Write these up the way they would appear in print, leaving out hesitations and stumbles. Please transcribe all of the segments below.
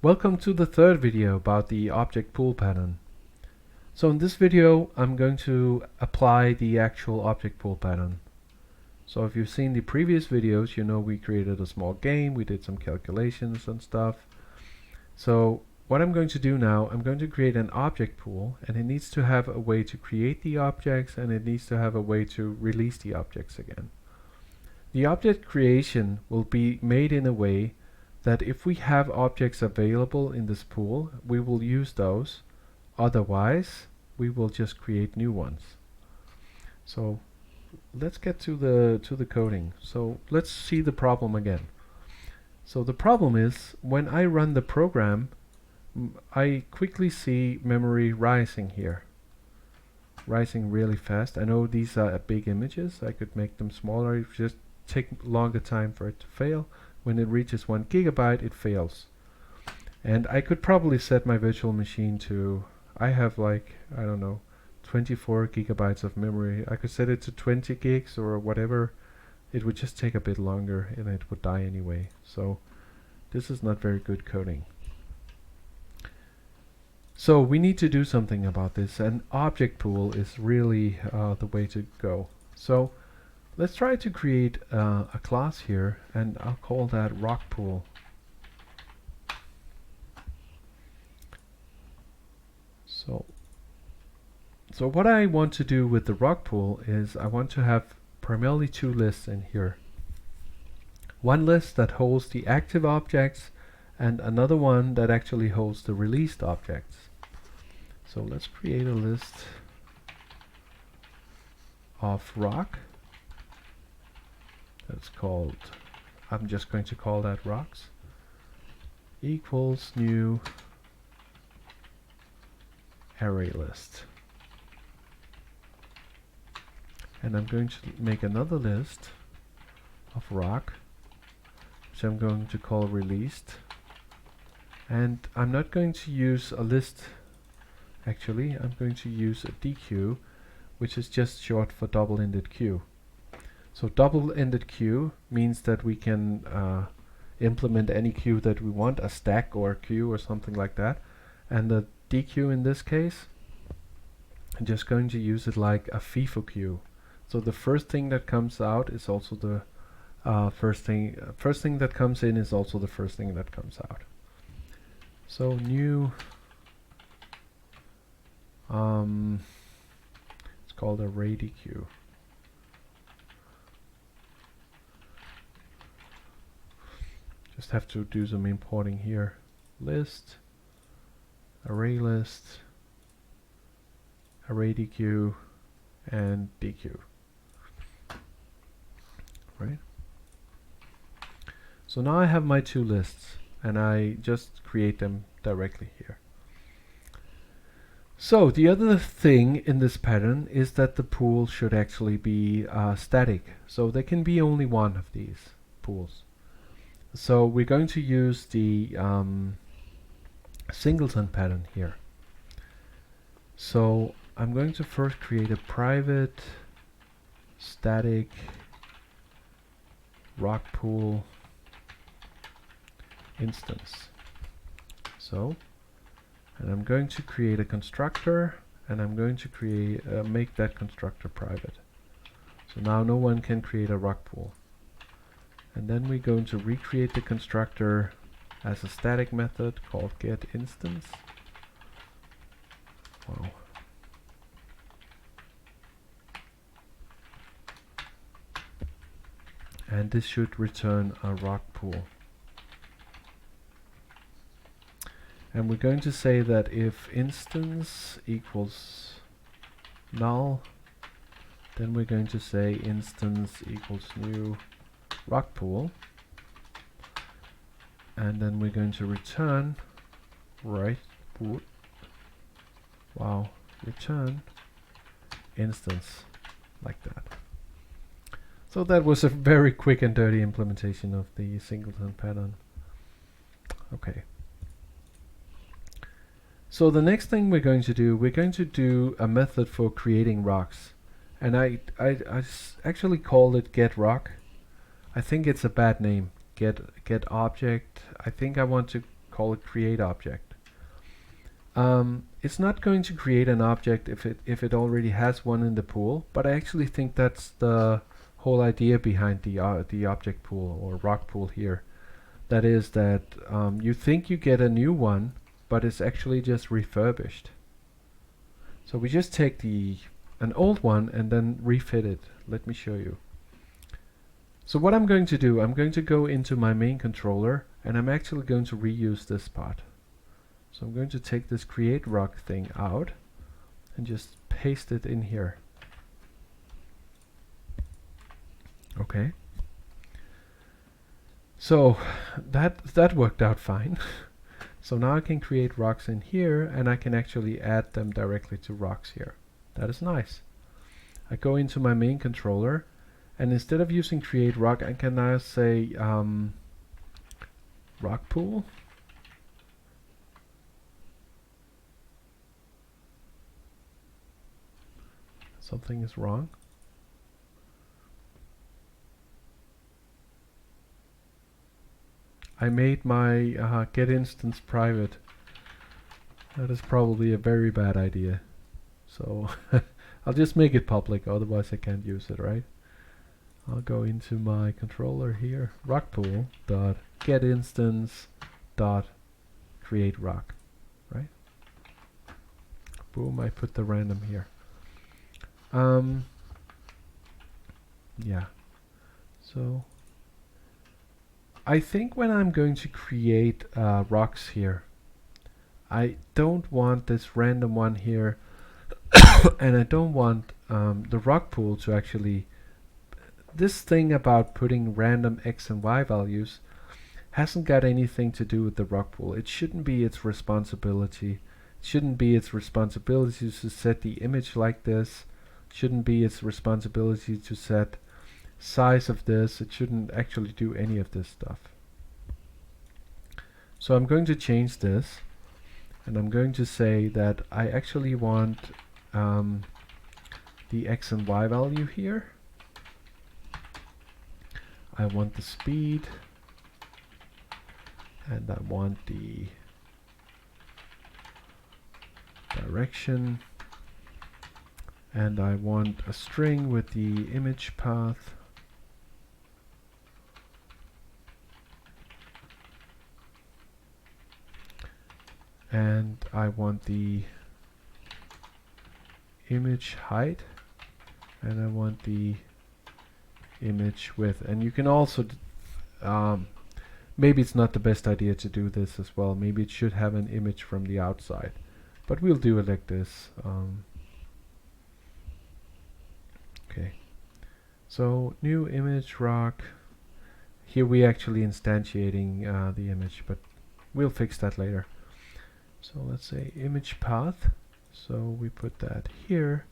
Welcome to the third video about the object pool pattern. So in this video I'm going to apply the actual object pool pattern. So if you've seen the previous videos, you know we created a small game, we did some calculations and stuff. So what I'm going to do now, I'm going to create an object pool, and it needs to have a way to create the objects, and it needs to have a way to release the objects again. The object creation will be made in a way that if we have objects available in this pool, we will use those. Otherwise, we will just create new ones. So let's get to the coding. So let's see the problem again. So the problem is when I run the program, I quickly see memory rising here. Rising really fast. I know these are big images. I could make them smaller. It just take longer time for it to fail. When it reaches 1 gigabyte, it fails. And I could probably set my virtual machine to, I have like, I don't know, 24 gigabytes of memory. I could set it to 20 gigs or whatever. It would just take a bit longer and it would die anyway. So this is not very good coding. So we need to do something about this, and object pool is really the way to go. So let's try to create a class here, and I'll call that rock pool. So what I want to do with the rock pool is I want to have primarily two lists in here. One list that holds the active objects and another one that actually holds the released objects. So let's create a list of rock. That's called, I'm just going to call that rocks, equals new array list. And I'm going to make another list of rock, which I'm going to call released. And I'm not going to use a list, actually. I'm going to use a DQ, which is just short for double-ended queue. So double-ended queue means that we can implement any queue that we want, a stack or a queue or something like that. And the DQ in this case, I'm just going to use it like a FIFO queue. So the first thing that comes out is also the first thing that comes in is also the first thing that comes out. So new, it's called array DQ. Just have to do some importing here. List, array list, array DQ, and DQ. Right? So now I have my two lists, and I just create them directly here. So the other thing in this pattern is that the pool should actually be static. So there can be only one of these pools. So we're going to use the singleton pattern here. So I'm going to first create a private static rock pool instance. So, and I'm going to create a constructor, and I'm going to create make that constructor private. So now no one can create a rock pool. And then we're going to recreate the constructor as a static method called getInstance. Wow. And this should return a rock pool. And we're going to say that if instance equals null, then we're going to say instance equals new rock pool. And then we're going to return return instance like that. So that was a very quick and dirty implementation of the singleton pattern. Okay. So the next thing we're going to do a method for creating rocks. And I actually called it getRock. I think it's a bad name. Get object. I think I want to call it create object. It's not going to create an object if it already has one in the pool, but I actually think that's the whole idea behind the object pool or rock pool here. That is that you think you get a new one, but it's actually just refurbished. So we just take an old one and then refit it. Let me show you. So what I'm going to do, I'm going to go into my main controller and I'm actually going to reuse this part. So I'm going to take this create rock thing out and just paste it in here. Okay. So that worked out fine. So now I can create rocks in here and I can actually add them directly to rocks here. That is nice. I go into my main controller and instead of using create rock, I can now say rock pool. Something is wrong. I made my get instance private. That is probably a very bad idea. So I'll just make it public, otherwise I can't use it, right? I'll go into my controller here, rockpool dot get instance dot create rock, right? Boom, I put the random here. Yeah. So I think when I'm going to create rocks here, I don't want this random one here and I don't want the rock pool to actually, this thing about putting random x and y values hasn't got anything to do with the rock pool. It shouldn't be its responsibility. It shouldn't be its responsibility to set the image like this. It shouldn't be its responsibility to set size of this. It shouldn't actually do any of this stuff. So I'm going to change this and I'm going to say that I actually want the x and y value here. I want the speed and I want the direction and I want a string with the image path. And I want the image height and I want the image width. And you can also maybe it's not the best idea to do this as well. Maybe it should have an image from the outside, but we'll do it like this. Okay, so new image rock. Here we actually instantiating the image, but we'll fix that later. So let's say image path. So we put that here,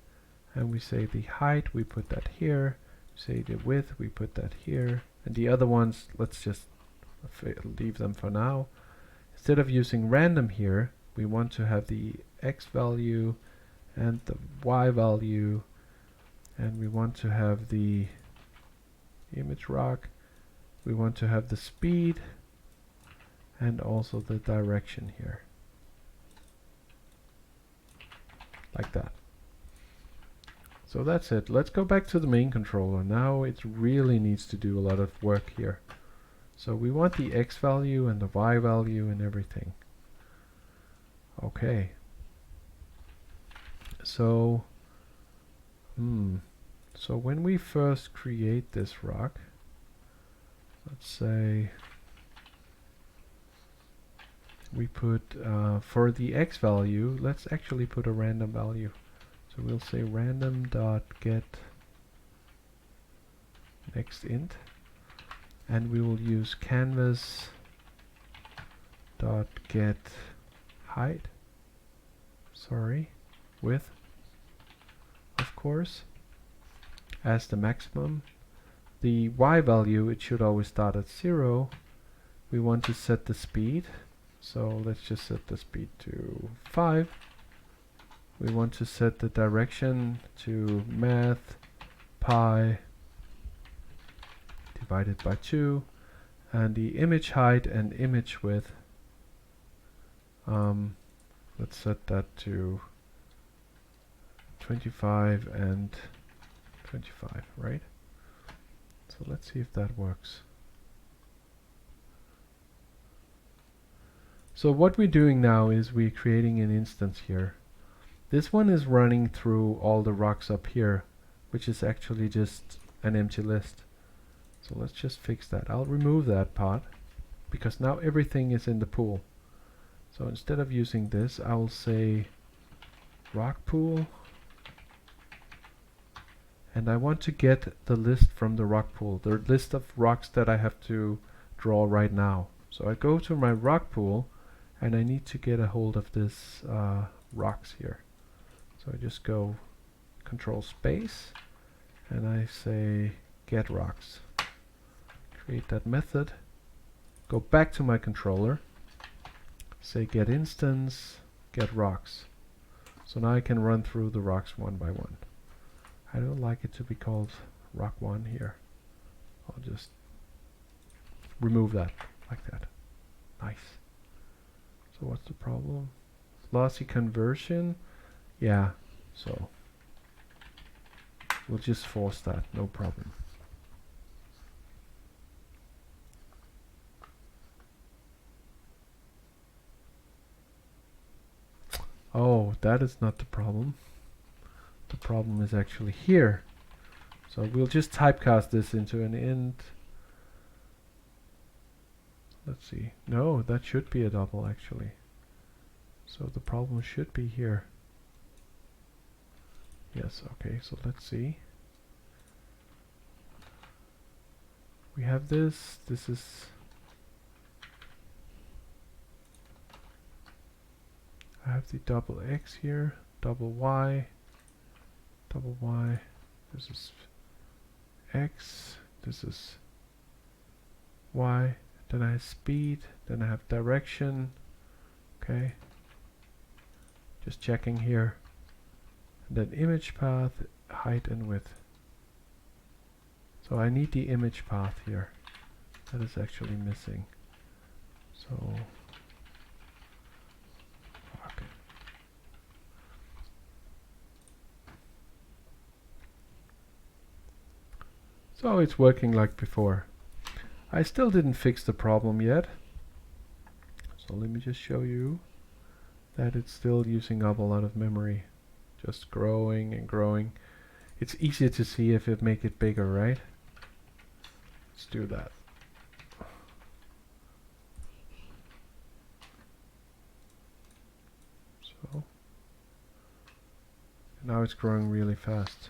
and we say the height, we put that here. Say the width, we put that here. And the other ones, let's just leave them for now. Instead of using random here, we want to have the x value and the y value, and we want to have the image rock. We want to have the speed and also the direction here. Like that. So that's it. Let's go back to the main controller. Now it really needs to do a lot of work here. So we want the x value and the y value and everything. Okay. So so when we first create this rock, let's say we put for the x value, let's actually put a random value. So we'll say random dot get next int, and we will use canvas dot get height, width, of course, as the maximum. The y value, it should always start at 0. We want to set the speed, so let's just set the speed to 5. We want to set the direction to math pi divided by 2, and the image height and image width, Let's set that to 25 and 25, right? So let's see if that works. So what we're doing now is we're creating an instance here. This one is running through all the rocks up here, which is actually just an empty list. So let's just fix that. I'll remove that part because now everything is in the pool. So instead of using this, I will say rock pool, and I want to get the list from the rock pool, the list of rocks that I have to draw right now. So I go to my rock pool and I need to get a hold of this rocks here. So I just go control space and I say get rocks. Create that method, go back to my controller, say get instance, get rocks. So now I can run through the rocks one by one. I don't like it to be called rock 1 here. I'll just remove that like that. Nice. So what's the problem? Lossy conversion. Yeah, so we'll just force that, no problem. Oh, that is not the problem. The problem is actually here. So we'll just typecast this into an int. Let's see. No, that should be a double actually. So the problem should be here. Yes, okay, so let's see. We have this. This is... I have the double X here, double Y. This is X, this is Y, then I have speed, then I have direction. Okay, just checking here. And then image path, height and width. So I need the image path here. That is actually missing. So So it's working like before. I still didn't fix the problem yet. So let me just show you that it's still using up a lot of memory. Just growing and growing. It's easier to see if it make it bigger, right? Let's do that. So now it's growing really fast.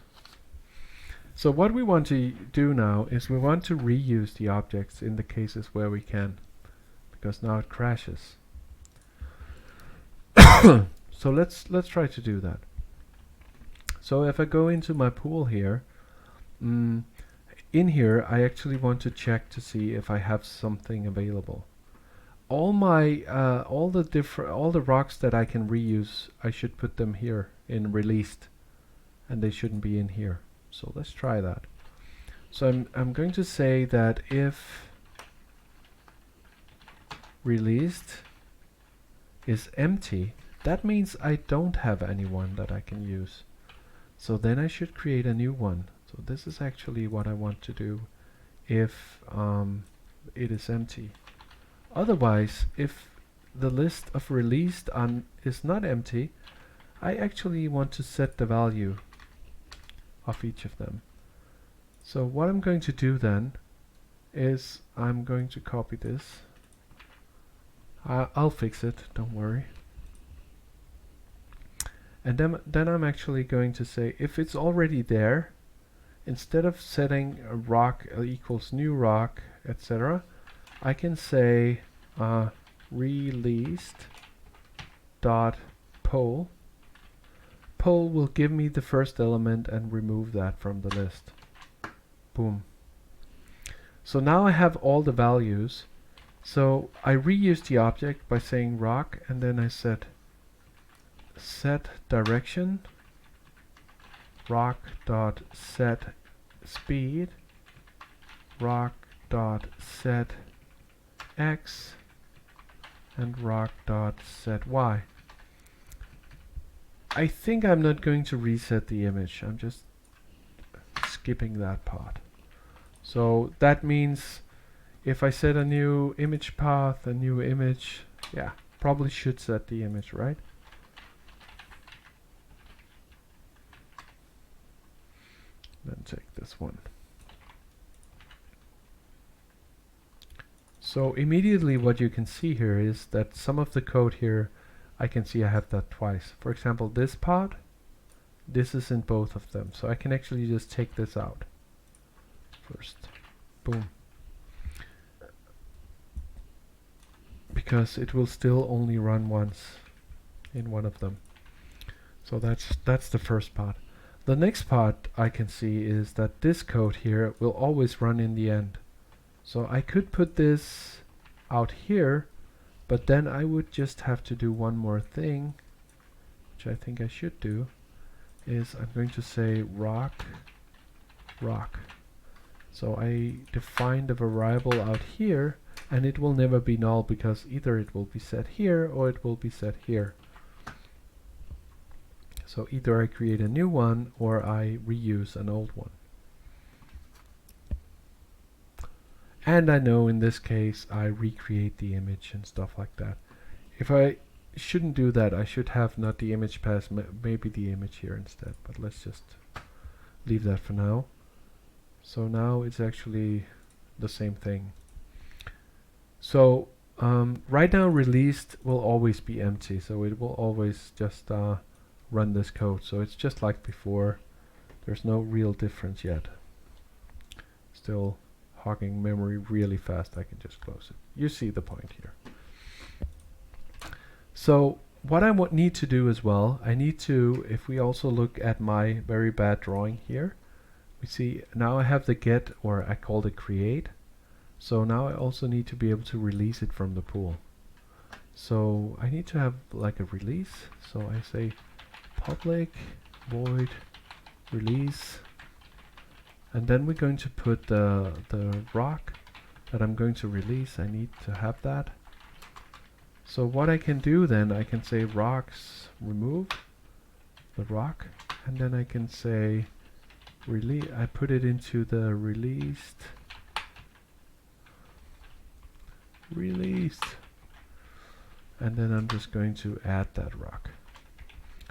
So what we want to do now is we want to reuse the objects in the cases where we can, because now it crashes. So let's try to do that. So if I go into my pool here, in here I actually want to check to see if I have something available. All my all the rocks that I can reuse, I should put them here in released, and they shouldn't be in here. So let's try that. So I'm going to say that if released is empty, that means I don't have anyone that I can use. So then I should create a new one. So this is actually what I want to do if it is empty. Otherwise, if the list of released is not empty, I actually want to set the value of each of them. So what I'm going to do then is I'm going to copy this. I'll fix it, don't worry. And then I'm actually going to say if it's already there, instead of setting a rock equals new rock, etc., I can say released dot poll. Poll will give me the first element and remove that from the list. Boom. So now I have all the values. So I reuse the object by saying rock, and then I set direction rock dot set speed rock dot set x, and rock dot set y. I think I'm not going to reset the image. I'm just skipping that part. So that means if I set a new image path, a new image, yeah, probably should set the image, right? Then take this one. So immediately what you can see here is that some of the code here, I can see I have that twice. For example, this part, this is in both of them. So I can actually just take this out first. Boom. Because it will still only run once in one of them. So that's the first part. The next part I can see is that this code here will always run in the end. So I could put this out here, but then I would just have to do one more thing, which I think I should do, is I'm going to say rock. So I define the variable out here, and it will never be null because either it will be set here or it will be set here. So either I create a new one or I reuse an old one. And I know in this case I recreate the image and stuff like that. If I shouldn't do that, I should have not the image pass, maybe the image here instead, but let's just leave that for now. So now it's actually the same thing. So right now released will always be empty, so it will always just run this code. So it's just like before. There's no real difference yet. Still hogging memory really fast. I can just close it. You see the point here. So what I need to do as well, I need to, if we also look at my very bad drawing here, we see now I have the get, or I called it create. So now I also need to be able to release it from the pool. So I need to have like a release. So I say public void release, and then we're going to put the rock that I'm going to release. I need to have that. So what I can do then, I can say rocks remove the rock, and then I can say release. I put it into the released, and then I'm just going to add that rock.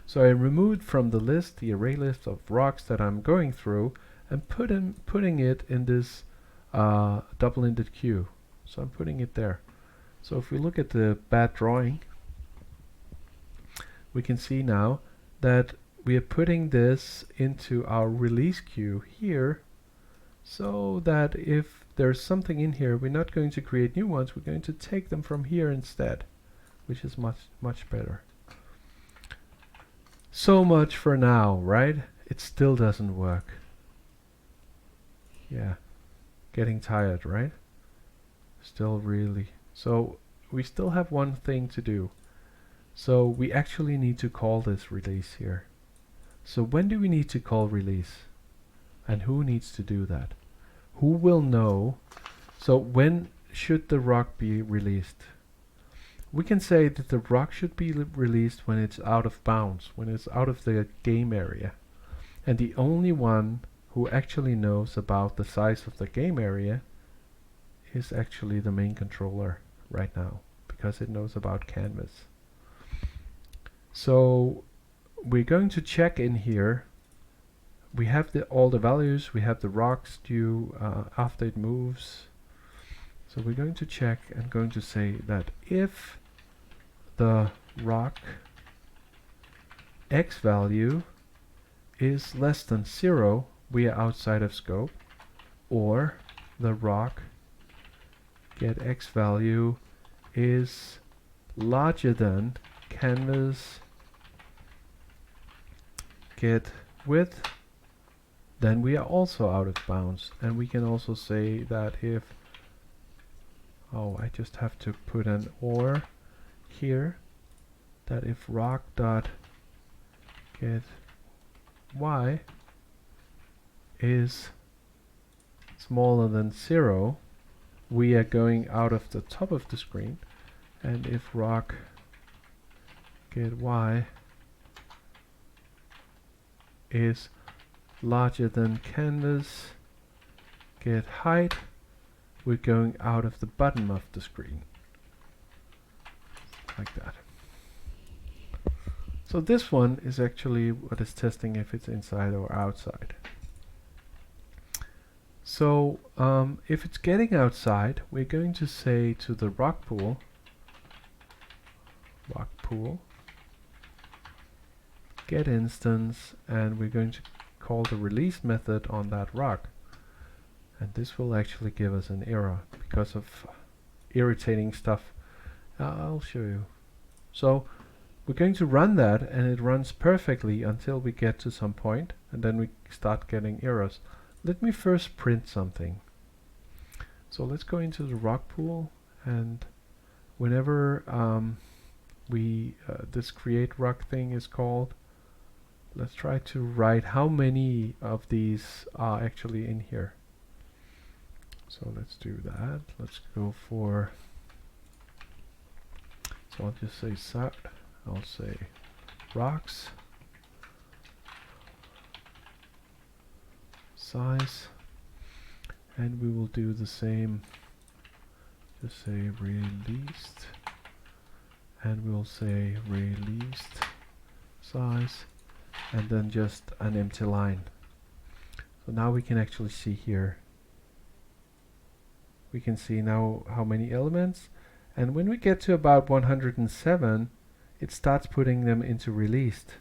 So I removed from the list, the array list of rocks that I'm going through, and putting it in this double-ended queue. So I'm putting it there. So if we look at the bad drawing, we can see now that we are putting this into our release queue here, so that if there's something in here, we're not going to create new ones, we're going to take them from here instead, which is much better. So much for now, right? It still doesn't work. Yeah, getting tired, right? Still really. So we still have one thing to do. So we actually need to call this release here. So when do we need to call release? And who needs to do that? Who will know? So when should the rock be released? We can say that the rock should be released when it's out of bounds, when it's out of the game area. And the only one who actually knows about the size of the game area is actually the main controller right now, because it knows about canvas. So we're going to check in here. We have all the values, we have the rocks due after it moves. So we're going to check and going to say that if the rock x value is less than 0, we are outside of scope, or the rock get x value is larger than canvas get width, then we are also out of bounds. And we can also say that if, I just have to put an or here, that if rock dot get y is smaller than 0, we are going out of the top of the screen, and if rock get y is larger than canvas get height, we're going out of the bottom of the screen like that. So this one is actually what is testing if it's inside or outside. So if it's getting outside, we're going to say to the rock pool get instance, and we're going to call the release method on that rock, and this will actually give us an error because of irritating stuff. I'll show you. So we're going to run that, and it runs perfectly until we get to some point, and then we start getting errors. Let me first print something. So let's go into the rock pool, and whenever this create rock thing is called, let's try to write how many of these are actually in here. So let's do that. Let's go for, so I'll just say I'll say rocks size, and we will do the same, just say released, and we'll say released size, and then just an empty line. So now we can actually see here, we can see now how many elements, and when we get to about 107 it starts putting them into released.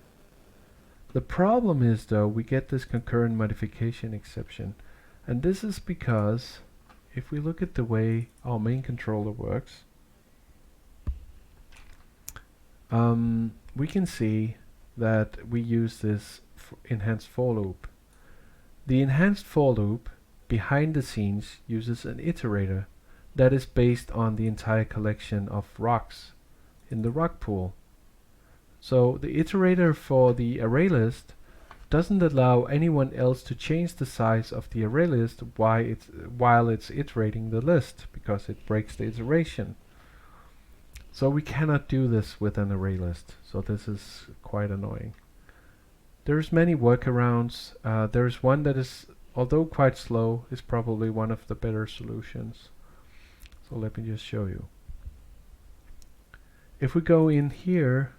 The problem is though, we get this concurrent modification exception, and this is because if we look at the way our main controller works, we can see that we use this enhanced for loop. The enhanced for loop behind the scenes uses an iterator that is based on the entire collection of rocks in the rock pool. So the iterator for the array list doesn't allow anyone else to change the size of the array list while it's iterating the list, because it breaks the iteration. So we cannot do this with an array list, so this is quite annoying. There's many workarounds. There's one that is, although quite slow, is probably one of the better solutions. So let me just show you. If we go in here,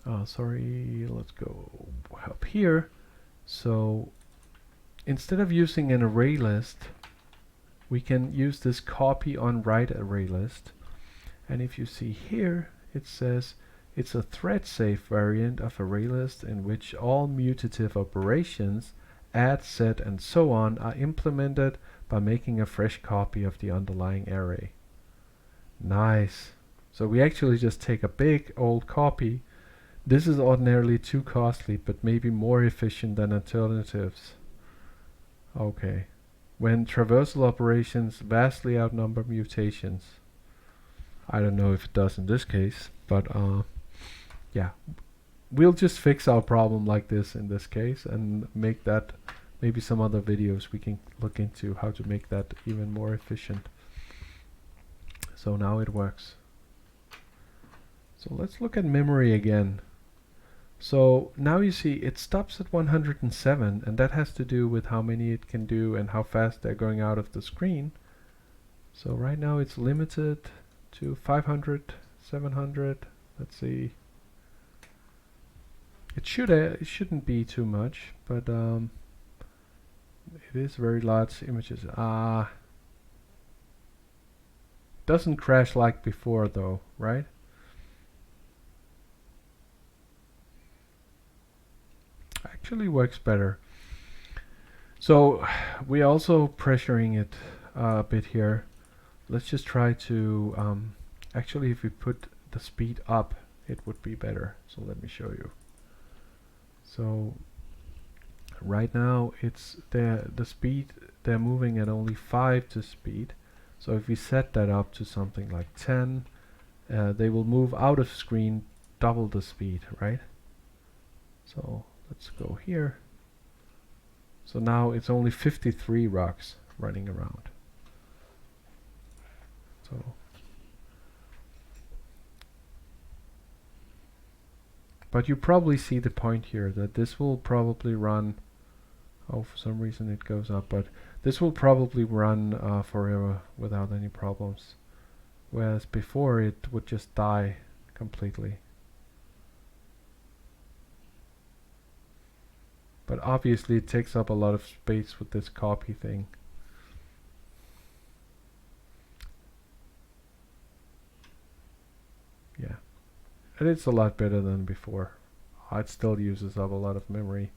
let's go up here. So instead of using an array list, we can use this copy on write array list. And if you see here, it says it's a thread safe variant of array list in which all mutative operations, add, set, and so on are implemented by making a fresh copy of the underlying array. Nice. So we actually just take a big old copy. This is ordinarily too costly, but maybe more efficient than alternatives. Okay. When traversal operations vastly outnumber mutations. I don't know if it does in this case, but yeah. We'll just fix our problem like this in this case and make that, maybe some other videos we can look into how to make that even more efficient. So now it works. So let's look at memory again. So now you see it stops at 107, and that has to do with how many it can do and how fast they're going out of the screen. So right now it's limited to 500, 700. Let's see. It shouldn't be too much, but it is very large images. Doesn't crash like before though, right? Actually works better. So we're also pressuring it a bit here. Let's just try to actually, if we put the speed up, it would be better. So let me show you. So right now it's the speed, they're moving at only 5 to speed. So if we set that up to something like 10, they will move out of screen double the speed, right? So let's go here. So now it's only 53 rocks running around. So But you probably see the point here that this will probably run. Oh, for some reason it goes up, but this will probably run forever without any problems. Whereas before it would just die completely. But obviously it takes up a lot of space with this copy thing. Yeah. And it's a lot better than before. It still uses up a lot of memory.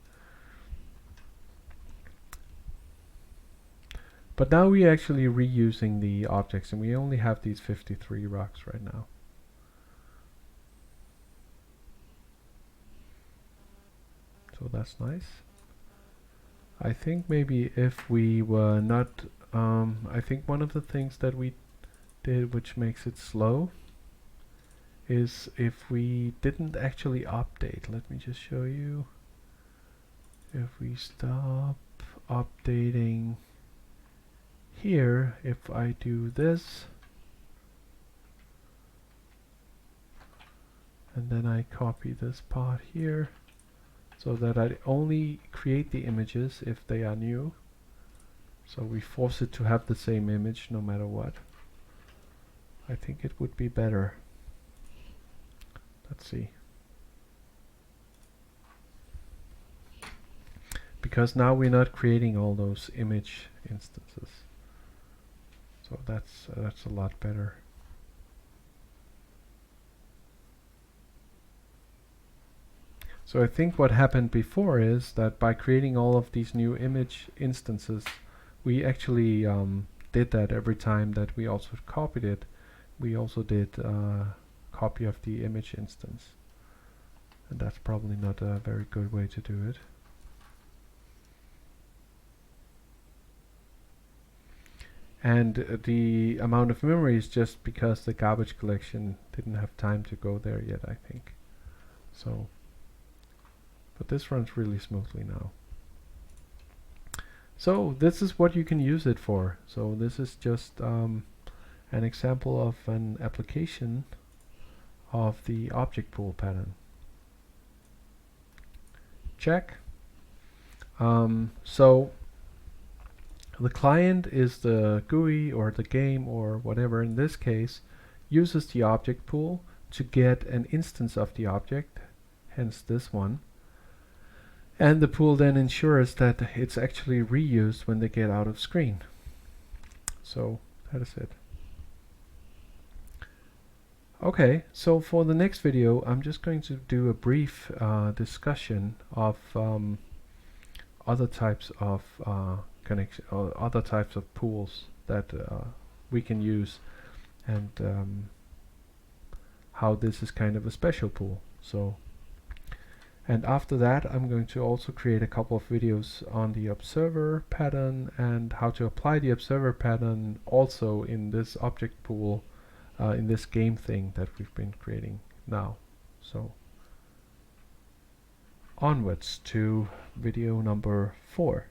But now we're actually reusing the objects, and we only have these 53 rocks right now. So that's nice. I think maybe if we were not, I think one of the things that we did which makes it slow is if we didn't actually update. Let me just show you. If we stop updating here, if I do this and then I copy this part here so that I only create the images if they are new, so we force it to have the same image no matter what, I think it would be better. Let's see. Because now we're not creating all those image instances. So that's a lot better. So I think what happened before is that by creating all of these new image instances, we actually did that every time that we also copied it. We also did copy of the image instance. And that's probably not a very good way to do it. And the amount of memory is just because the garbage collection didn't have time to go there yet, I think. So, but this runs really smoothly now. So this is what you can use it for. So this is just an example of an application of the object pool pattern. Check. So the client is the GUI or the game or whatever. In this case, uses the object pool to get an instance of the object, hence this one. And the pool then ensures that it's actually reused when they get out of screen. So that is it. Okay, so for the next video, I'm just going to do a brief discussion of other types of connection, or other types of pools that we can use, and how this is kind of a special pool. So, and after that, I'm going to also create a couple of videos on the observer pattern and how to apply the observer pattern also in this object pool, in this game thing that we've been creating now. So onwards to video number 4.